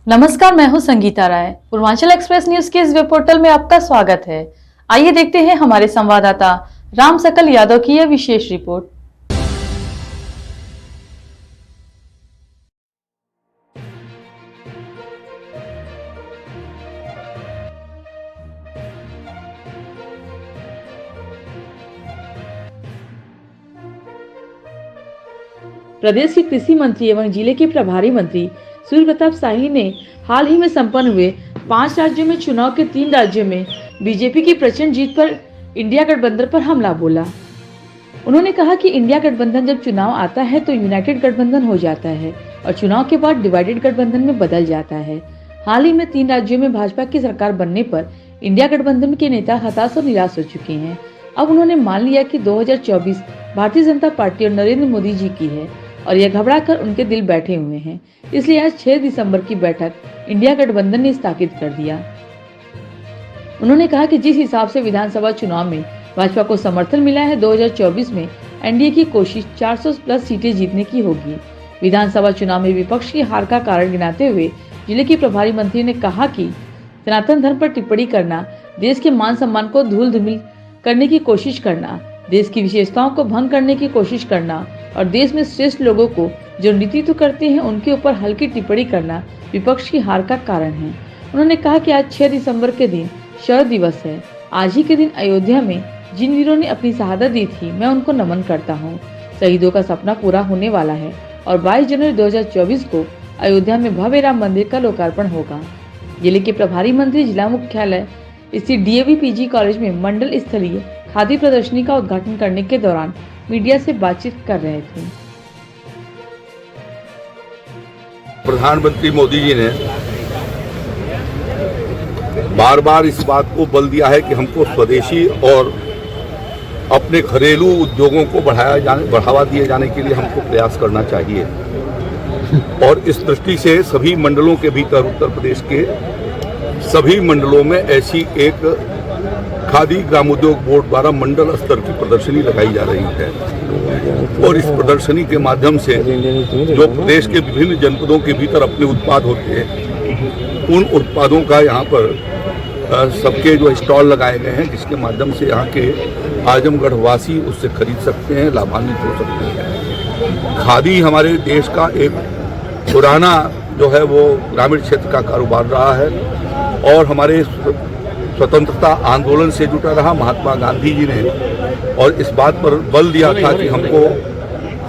नमस्कार, मैं हूं संगीता राय। पूर्वांचल एक्सप्रेस न्यूज के इस वेब पोर्टल में आपका स्वागत है। आइए देखते हैं हमारे संवाददाता राम सकल यादव की यह विशेष रिपोर्ट। प्रदेश के कृषि मंत्री एवं जिले के प्रभारी मंत्री सूर्य प्रताप शाही ने हाल ही में संपन्न हुए 5 राज्यों में चुनाव के 3 राज्यों में बीजेपी की प्रचंड जीत पर इंडिया गठबंधन पर हमला बोला। उन्होंने कहा कि इंडिया गठबंधन जब चुनाव आता है तो यूनाइटेड गठबंधन हो जाता है और चुनाव के बाद डिवाइडेड गठबंधन में बदल जाता है। हाल ही में 3 राज्यों में भाजपा की सरकार बनने पर इंडिया गठबंधन के नेता हताश और निराश हो चुके हैं। अब उन्होंने मान लिया कि 2024 भारतीय जनता पार्टी और नरेंद्र मोदी जी की है और यह घबरा कर उनके दिल बैठे हुए हैं। इसलिए आज 6 दिसंबर की बैठक इंडिया गठबंधन ने स्थगित कर दिया। उन्होंने कहा कि जिस हिसाब से विधानसभा चुनाव में भाजपा को समर्थन मिला है, 2024 में एनडीए की कोशिश 400 प्लस सीटें जीतने की होगी। विधानसभा चुनाव में विपक्ष की हार का कारण गिनाते हुए जिले की प्रभारी मंत्री ने कहा कि सनातन धर्म पर टिप्पणी करना, देश के मान सम्मान को धूल धूमिल करने की कोशिश करना, देश की विशेषताओं को भंग करने की कोशिश करना और देश में श्रेष्ठ लोगों को जो नेतृत्व करते हैं उनके ऊपर हल्की टिप्पणी करना विपक्ष की हार का कारण है। उन्होंने कहा कि आज 6 दिसंबर के दिन शौर्य दिवस है। आज ही के दिन अयोध्या में जिन वीरों ने अपनी शहादत दी थी, मैं उनको नमन करता हूँ। शहीदों का सपना पूरा होने वाला है और 22 जनवरी 2024 को अयोध्या में भव्य राम मंदिर का लोकार्पण होगा। जिले के प्रभारी मंत्री जिला मुख्यालय स्थित डीएवी पीजी कॉलेज में मंडल स्तरीय खादी प्रदर्शनी का उद्घाटन करने के दौरान मीडिया से बातचीत कर रहे थे। प्रधानमंत्री मोदी जी ने बार बार इस बात को बल दिया है कि हमको स्वदेशी और अपने घरेलू उद्योगों को बढ़ावा दिए जाने के लिए हमको प्रयास करना चाहिए। और इस दृष्टि से सभी मंडलों के भीतर उत्तर प्रदेश के सभी मंडलों में ऐसी एक खादी ग्रामोद्योग बोर्ड द्वारा मंडल स्तर की प्रदर्शनी लगाई जा रही है। और इस प्रदर्शनी के माध्यम से जो प्रदेश के विभिन्न जनपदों के भीतर अपने उत्पाद होते हैं, उन उत्पादों का यहाँ पर सबके जो स्टॉल लगाए गए हैं, जिसके माध्यम से यहाँ के आजमगढ़ वासी उससे खरीद सकते हैं, लाभान्वित हो सकते हैं। खादी हमारे देश का एक पुराना जो है वो ग्रामीण क्षेत्र का कारोबार रहा है और हमारे स्वतंत्रता आंदोलन से जुटा रहा। महात्मा गांधी जी ने और इस बात पर बल दिया था कि हमको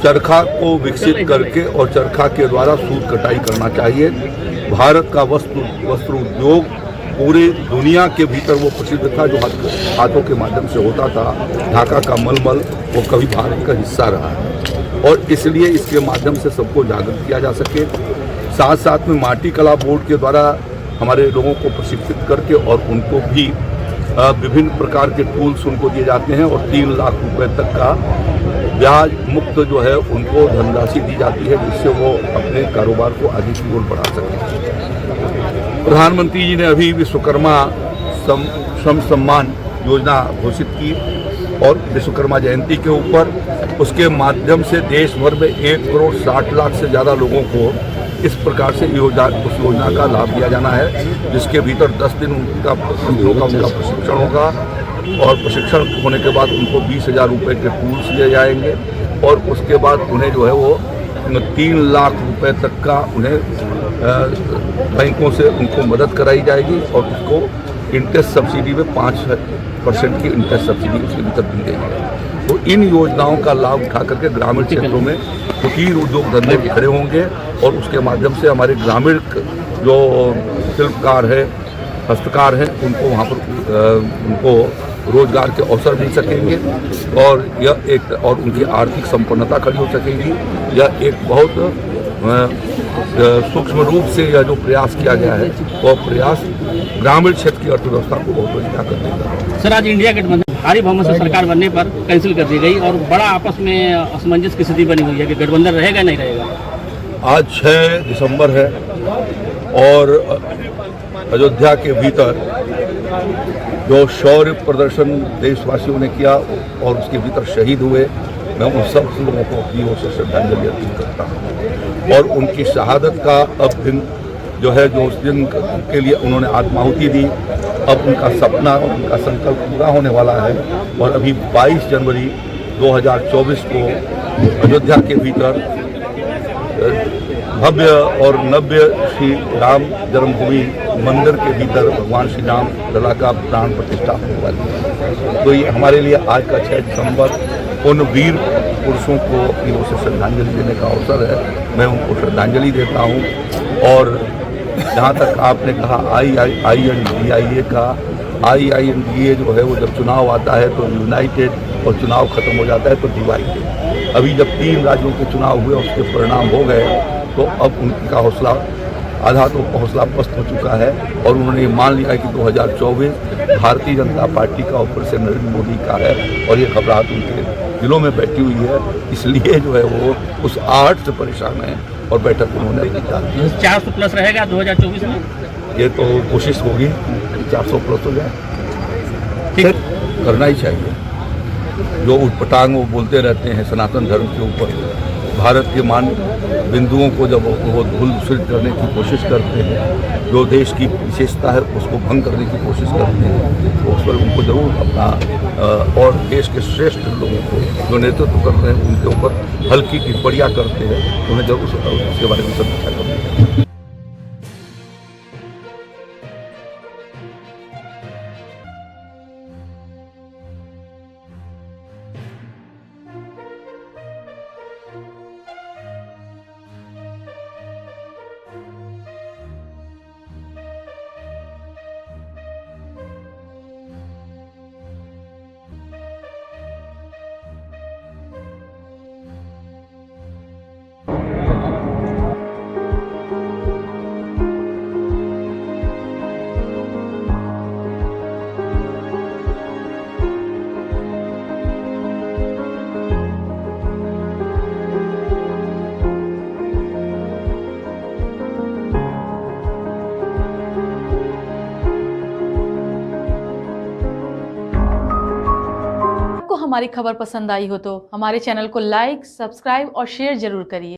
चरखा को विकसित करके और चरखा के द्वारा सूत कटाई करना चाहिए। भारत का वस्त्र उद्योग पूरी दुनिया के भीतर वो प्रसिद्ध था, जो हाथों के माध्यम से होता था। ढाका का मलमल वो कभी भारत का हिस्सा रहा है और इसलिए इसके माध्यम से सबको जागृत किया जा सके। साथ साथ में माटी कला बोर्ड के द्वारा हमारे लोगों को प्रशिक्षित करके और उनको भी विभिन्न प्रकार के टूल्स उनको दिए जाते हैं और 3 लाख रुपए तक का ब्याज मुक्त जो है उनको धनराशि दी जाती है, जिससे वो अपने कारोबार को आगे की ओर बढ़ा सकें। प्रधानमंत्री जी ने अभी विश्वकर्मा श्रम सम्मान योजना घोषित की और विश्वकर्मा जयंती के ऊपर उसके माध्यम से देश भर में 1 करोड़ 60 लाख से ज़्यादा लोगों को इस प्रकार से उस योजना का लाभ दिया जाना है, जिसके भीतर 10 दिन उनका प्रशिक्षण होगा और प्रशिक्षण होने के बाद उनको 20,000 रुपये के टूल्स दिए जाएंगे और उसके बाद उन्हें जो है वो 3 लाख रुपए तक का उन्हें बैंकों से उनको मदद कराई जाएगी और उसको इंटरेस्ट सब्सिडी में 5% की इंटरेस्ट सब्सिडी उसके भीतर दी गई है। तो इन योजनाओं का लाभ उठा करके ग्रामीण क्षेत्रों में कुटीर उद्योग धंधे खड़े होंगे और उसके माध्यम से हमारे ग्रामीण जो शिल्पकार है, हस्तकार हैं, उनको वहाँ पर उनको रोजगार के अवसर मिल सकेंगे और यह एक और उनकी आर्थिक संपन्नता खड़ी हो सकेगी। यह एक बहुत सूक्ष्म रूप से यह जो प्रयास किया गया है वह प्रयास ग्रामीण क्षेत्र की अर्थव्यवस्था को बहुत बड़ी ताकत देगा। सर, आज इंडिया गठबंधन भारी बहुमत से सरकार बनने पर कैंसिल कर दी गई और बड़ा आपस में असमंजस की स्थिति बनी हुई है कि गठबंधन रहेगा नहीं रहेगा। आज 6 दिसंबर है और अयोध्या के भीतर जो शौर्य प्रदर्शन देशवासियों ने किया और उसके भीतर शहीद हुए, मैं उन सब लोगों को अपनी ओर से श्रद्धांजलि अर्पित करता हूँ और उनकी शहादत का अब दिन जो है जो उस दिन के लिए उन्होंने आत्माहुति दी, अब उनका सपना और उनका संकल्प पूरा होने वाला है। और अभी 22 जनवरी 2024 को अयोध्या के भीतर भव्य और नव्य श्री राम जन्मभूमि मंदिर के भीतर भगवान श्री राम लला का प्राण प्रतिष्ठा होने वाली है। तो ये हमारे लिए आज का 6 दिसंबर उन वीर पुरुषों को अपनी ओर से श्रद्धांजलि देने का अवसर है। मैं उनको श्रद्धांजलि देता हूँ। और जहाँ तक आपने कहा INDIA का, INDA जो है वो जब चुनाव आता है तो यूनाइटेड और चुनाव खत्म हो जाता है तो डिवाइडेड। अभी जब 3 राज्यों के चुनाव हुए उसके परिणाम हो गए तो अब उनका हौसला आधा तो हौसला पस्त हो चुका है और उन्होंने ये मान लिया है कि 2024 भारतीय जनता पार्टी का ऊपर से नरेंद्र मोदी का है और ये घबराहट उनके दिलों में बैठी हुई है। इसलिए जो है वो उस आहट से परेशान है और बैठक उन्होंने निकाल दी। 400 प्लस रहेगा 2024 में? ये तो कोशिश होगी 400 प्लस हो जाए। ठीक करना ही चाहिए। जो उटपटांग वो बोलते रहते हैं सनातन धर्म के ऊपर, भारत के मान बिंदुओं को जब वो धूल-धूसरित करने की कोशिश करते हैं, जो देश की विशेषता है उसको भंग करने की कोशिश करते हैं, तो उस पर उनको जरूर अपना और देश के श्रेष्ठ लोगों को जो नेतृत्व कर रहे हैं उनके ऊपर हल्की टिप्पणियाँ करते हैं, उन्हें जरूर उसके बारे में समीक्षा करनी चाहिए। आपको हमारी खबर पसंद आई हो तो हमारे चैनल को लाइक, सब्सक्राइब और शेयर जरूर करिए।